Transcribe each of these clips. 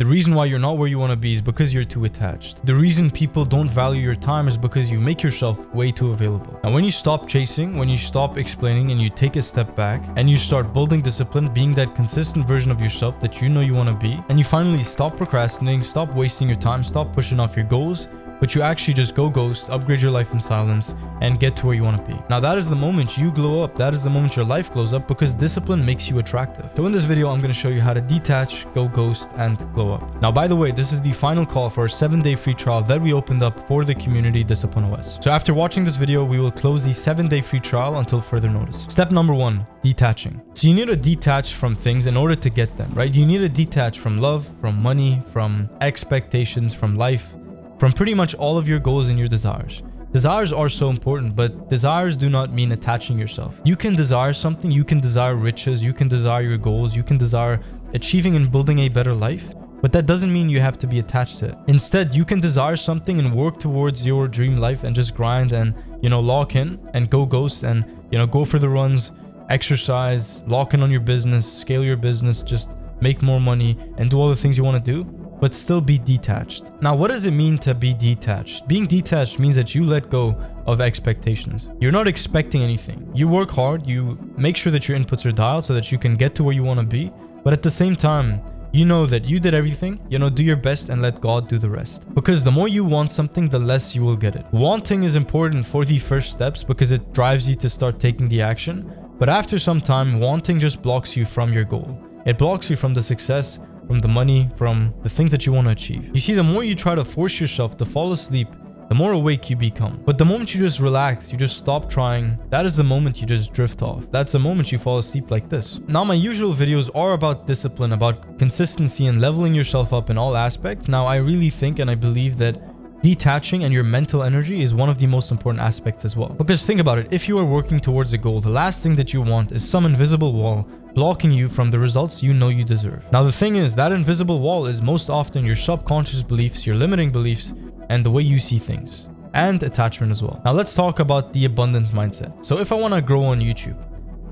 The reason why you're not where you want to be is because you're too attached. The reason people don't value your time is because you make yourself way too available. Now, when you stop chasing, when you stop explaining and you take a step back and you start building discipline, being that consistent version of yourself that you know you want to be, and you finally stop procrastinating, stop wasting your time, stop pushing off your goals, but you actually just go ghost, upgrade your life in silence, and get to where you want to be. Now that is the moment you glow up. That is the moment your life glows up, because discipline makes you attractive. So in this video, I'm going to show you how to detach, go ghost, and glow up. Now, by the way, this is the final call for a 7-day free trial that we opened up for the community Discipline OS. So after watching this video, we will close the 7-day free trial until further notice. Step number 1, detaching. So you need to detach from things in order to get them, right? You need to detach from love, from money, from expectations, from life, from pretty much all of your goals and your desires. Desires are so important, but desires do not mean attaching yourself. You can desire something, you can desire riches, you can desire your goals, you can desire achieving and building a better life, but that doesn't mean you have to be attached to it. Instead, you can desire something and work towards your dream life and just grind and, lock in and go ghost and, go for the runs, exercise, lock in on your business, scale your business, just make more money and do all the things you want to do, but still be detached. Now, what does it mean to be detached? Being detached means that you let go of expectations. You're not expecting anything. You work hard, you make sure that your inputs are dialed so that you can get to where you want to be, but at the same time, you know that you did everything, do your best and let God do the rest. Because the more you want something, the less you will get it. Wanting is important for the first steps because it drives you to start taking the action, but after some time, wanting just blocks you from your goal. It blocks you from the success, from the money, from the things that you want to achieve. You see, the more you try to force yourself to fall asleep, the more awake you become. But the moment you just relax, you just stop trying, that is the moment you just drift off. That's the moment you fall asleep like this. Now, my usual videos are about discipline, about consistency and leveling yourself up in all aspects. Now, I really think and I believe that detaching and your mental energy is one of the most important aspects as well. Because think about it, if you are working towards a goal, the last thing that you want is some invisible wall blocking you from the results you know you deserve. Now, the thing is, that invisible wall is most often your subconscious beliefs, your limiting beliefs, and the way you see things, and attachment as well. Now, let's talk about the abundance mindset. So if I want to grow on YouTube,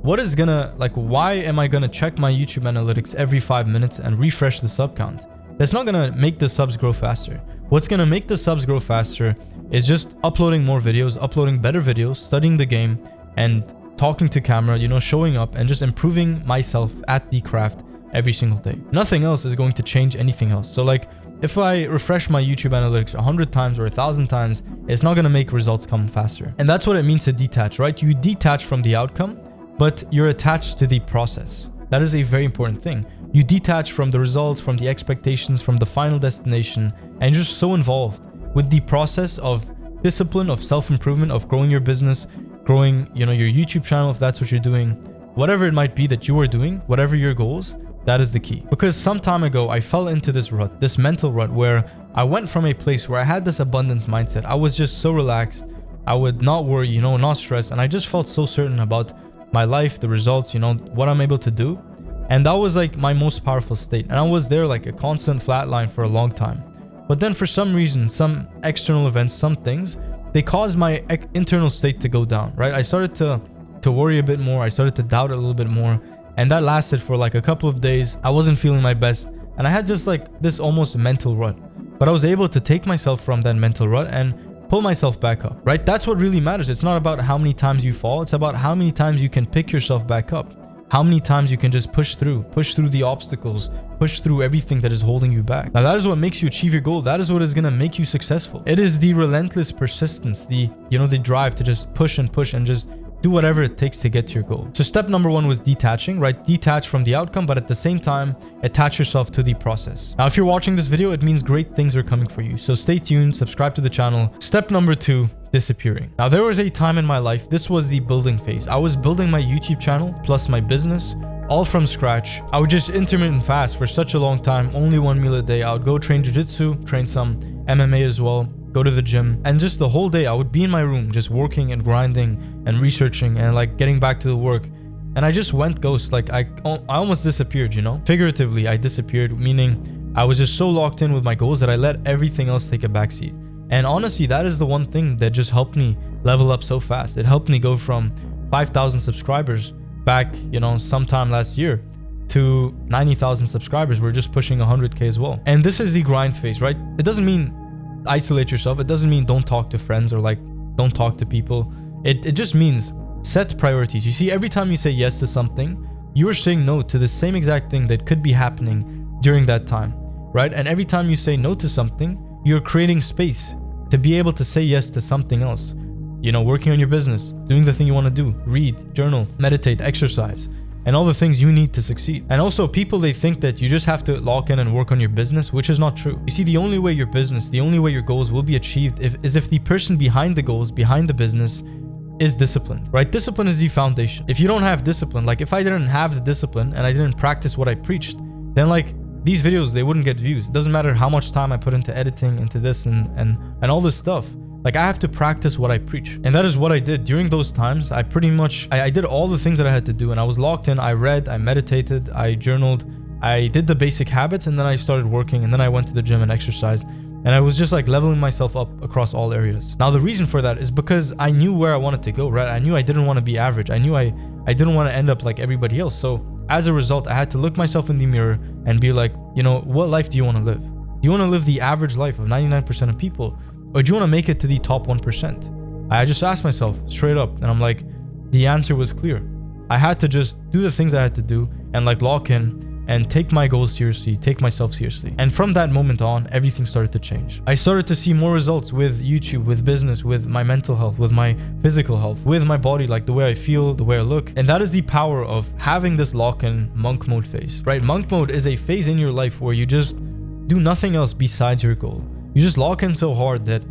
why am I gonna check my YouTube analytics every 5 minutes and refresh the sub count? That's not gonna make the subs grow faster. What's gonna make the subs grow faster is just uploading more videos, uploading better videos, studying the game, and talking to camera, showing up and just improving myself at the craft every single day. Nothing else is going to change anything else. So if I refresh my YouTube analytics 100 times or 1,000 times, it's not going to make results come faster. And that's what it means to detach, right? You detach from the outcome, but you're attached to the process. That is a very important thing. You detach from the results, from the expectations, from the final destination, and you're just so involved with the process of discipline, of self-improvement, of growing your business, growing, your YouTube channel, if that's what you're doing, whatever it might be that you are doing, whatever your goals, that is the key. Because some time ago, I fell into this rut, this mental rut, where I went from a place where I had this abundance mindset. I was just so relaxed. I would not worry, not stress. And I just felt so certain about my life, the results, what I'm able to do. And that was my most powerful state. And I was there like a constant flat line for a long time. But then for some reason, some external events, some things, they caused my internal state to go down, right? I started to worry a bit more. I started to doubt a little bit more. And that lasted for a couple of days. I wasn't feeling my best. And I had just this almost mental rut. But I was able to take myself from that mental rut and pull myself back up, right? That's what really matters. It's not about how many times you fall. It's about how many times you can pick yourself back up. How many times you can just push through the obstacles, push through everything that is holding you back. Now, that is what makes you achieve your goal. That is what is going to make you successful. It is the relentless persistence, the drive to just push and just do whatever it takes to get to your goal. So step number 1 was detaching, right? Detach from the outcome, but at the same time, attach yourself to the process. Now, if you're watching this video, it means great things are coming for you. So stay tuned, subscribe to the channel. Step number 2, disappearing. Now, there was a time in my life, this was the building phase. I was building my YouTube channel plus my business all from scratch. I would just intermittent fast for such a long time, only 1 meal a day. I would go train jiu-jitsu, train some MMA as well, go to the gym, and just the whole day I would be in my room just working and grinding and researching and getting back to the work. And I just went ghost. I almost disappeared, Figuratively, I disappeared, meaning I was just so locked in with my goals that I let everything else take a backseat. And honestly, that is the one thing that just helped me level up so fast. It helped me go from 5,000 subscribers back, sometime last year to 90,000 subscribers. We're just pushing 100K as well. And this is the grind phase, right? It doesn't mean isolate yourself. It doesn't mean don't talk to friends or like don't talk to people. It just means set priorities. You see, every time you say yes to something, you're saying no to the same exact thing that could be happening during that time, right? And every time you say no to something, you're creating space to be able to say yes to something else. You know, working on your business, doing the thing you want to do, read, journal, meditate, exercise, and all the things you need to succeed. And also, people, they think that you just have to lock in and work on your business, which is not true. You see, the only way your business, the only way your goals will be achieved is if the person behind the goals, behind the business, is disciplined, right? Discipline is the foundation. If you don't have discipline, like if I didn't have the discipline and I didn't practice what I preached, then like these videos, they wouldn't get views. It doesn't matter how much time I put into editing, into this and all this stuff. Like I have to practice what I preach. And that is what I did during those times. I pretty much, I did all the things that I had to do, and I was locked in. I read, I meditated, I journaled, I did the basic habits, and then I started working, and then I went to the gym and exercised. And I was just like leveling myself up across all areas. Now, the reason for that is because I knew where I wanted to go, right? I knew I didn't want to be average. I knew I didn't want to end up like everybody else. So as a result, I had to look myself in the mirror and be like, you know, what life do you want to live? Do you want to live the average life of 99% of people? Or do you want to make it to the top 1%? I just asked myself straight up, and I'm like, the answer was clear. I had to just do the things I had to do and like lock in and take my goals seriously, take myself seriously. And from that moment on, everything started to change. I started to see more results with YouTube, with business, with my mental health, with my physical health, with my body, like the way I feel, the way I look. And that is the power of having this lock-in monk mode phase, right? Monk mode is a phase in your life where you just do nothing else besides your goal. You just lock in so hard that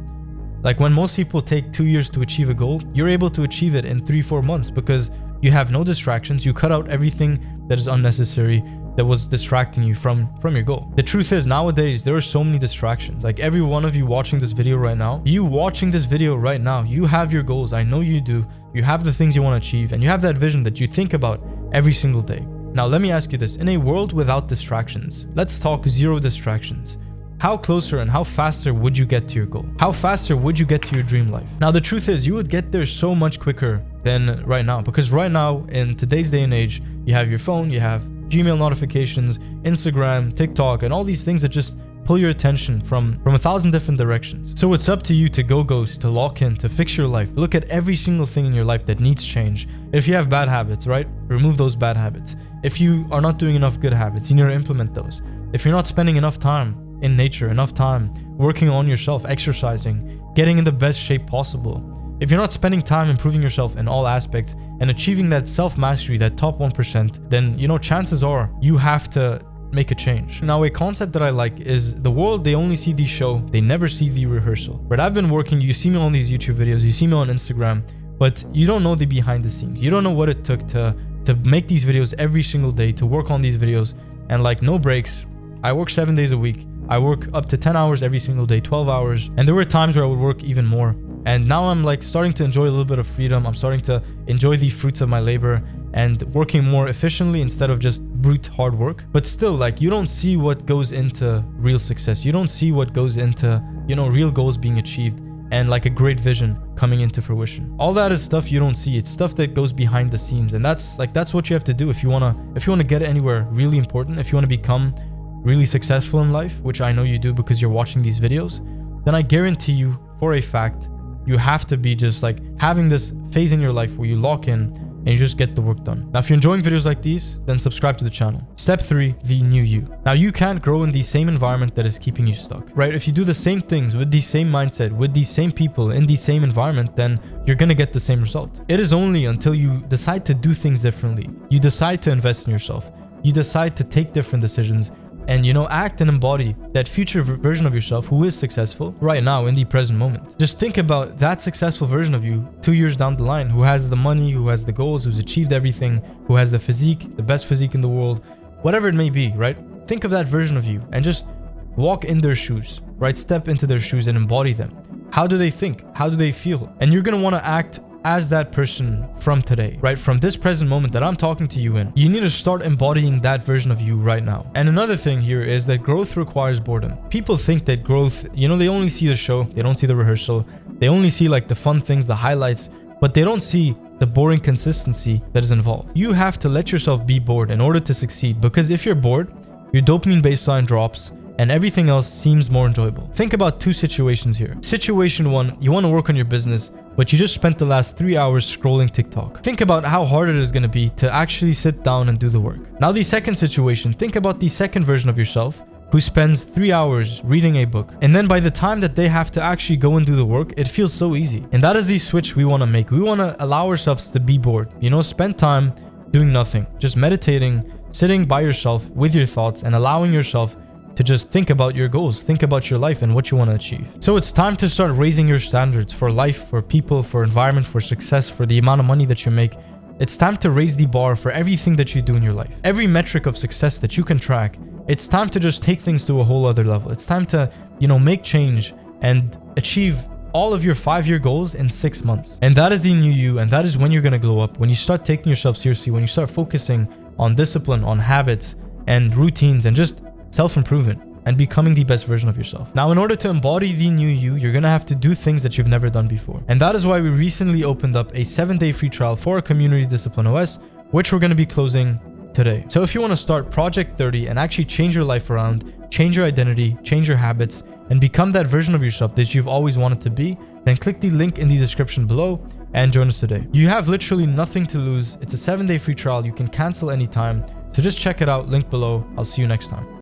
like when most people take 2 years to achieve a goal, you're able to achieve it in 3-4 months because you have no distractions. You cut out everything that is unnecessary, that was distracting you from your goal. The truth is, nowadays, there are so many distractions. Like every one of you watching this video right now, you have your goals. I know you do. You have the things you want to achieve, and you have that vision that you think about every single day. Now, let me ask you this. In a world without distractions, let's talk 0 distractions. How closer and how faster would you get to your goal? How faster would you get to your dream life? Now, the truth is, you would get there so much quicker than right now, because right now, in today's day and age, you have your phone, you have Gmail notifications, Instagram, TikTok, and all these things that just pull your attention from 1,000 different directions. So it's up to you to go ghost, to lock in, to fix your life. Look at every single thing in your life that needs change. If you have bad habits, right? Remove those bad habits. If you are not doing enough good habits, you need to implement those. If you're not spending enough time in nature, enough time working on yourself, exercising, getting in the best shape possible, if you're not spending time improving yourself in all aspects and achieving that self-mastery, that top 1%, then, you know, chances are you have to make a change. Now, a concept that I like is the world, they only see the show, they never see the rehearsal. Right? I've been working, you see me on these YouTube videos, you see me on Instagram, but you don't know the behind the scenes. You don't know what it took to make these videos every single day, to work on these videos, and like no breaks. I work 7 days a week. I work up to 10 hours every single day, 12 hours. And there were times where I would work even more. And now I'm like starting to enjoy a little bit of freedom. I'm starting to enjoy the fruits of my labor and working more efficiently instead of just brute hard work. But still, like, you don't see what goes into real success. You don't see what goes into, you know, real goals being achieved and like a great vision coming into fruition. All that is stuff you don't see. It's stuff that goes behind the scenes. And that's what you have to do if you want to get anywhere really important, if you want to become really successful in life, which I know you do because you're watching these videos, then I guarantee you for a fact, you have to be just like having this phase in your life where you lock in and you just get the work done. Now, if you're enjoying videos like these, then subscribe to the channel. Step 3, the new you. Now, you can't grow in the same environment that is keeping you stuck, right? If you do the same things with the same mindset, with the same people in the same environment, then you're going to get the same result. It is only until you decide to do things differently, you decide to invest in yourself, you decide to take different decisions, and, you know, act and embody that future version of yourself who is successful right now in the present moment. Just think about that successful version of you 2 years down the line, who has the money, who has the goals, who's achieved everything, who has the physique, the best physique in the world, whatever it may be, right? Think of that version of you and just walk in their shoes, right? Step into their shoes and embody them. How do they think? How do they feel? And you're going to want to act as that person from today, right? From this present moment that I'm talking to you in, you need to start embodying that version of you right now. And another thing here is that growth requires boredom. People think that growth, you know, they only see the show, they don't see the rehearsal, they only see like the fun things, the highlights, but they don't see the boring consistency that is involved. You have to let yourself be bored in order to succeed, because if you're bored, your dopamine baseline drops and everything else seems more enjoyable. Think about two situations here. Situation one, you want to work on your business, but you just spent the last 3 hours scrolling TikTok. Think about how hard it is going to be to actually sit down and do the work. Now the second situation, think about the second version of yourself who spends 3 hours reading a book. And then by the time that they have to actually go and do the work, it feels so easy. And that is the switch we want to make. We want to allow ourselves to be bored. You know, spend time doing nothing, just meditating, sitting by yourself with your thoughts and allowing yourself to just think about your goals, think about your life and what you want to achieve. So it's time to start raising your standards for life, for people, for environment, for success, for the amount of money that you make. It's time to raise the bar for everything that you do in your life. Every metric of success that you can track, it's time to just take things to a whole other level. It's time to, make change and achieve all of your 5-year goals in 6 months. And that is the new you, and that is when you're going to glow up. When you start taking yourself seriously, when you start focusing on discipline, on habits and routines and just self-improvement and becoming the best version of yourself. Now, in order to embody the new you, you're going to have to do things that you've never done before. And that is why we recently opened up a 7-day free trial for our community, Discipline OS, which we're going to be closing today. So if you want to start Project 30 and actually change your life around, change your identity, change your habits, and become that version of yourself that you've always wanted to be, then click the link in the description below and join us today. You have literally nothing to lose. It's a 7-day free trial. You can cancel anytime. So just check it out, link below. I'll see you next time.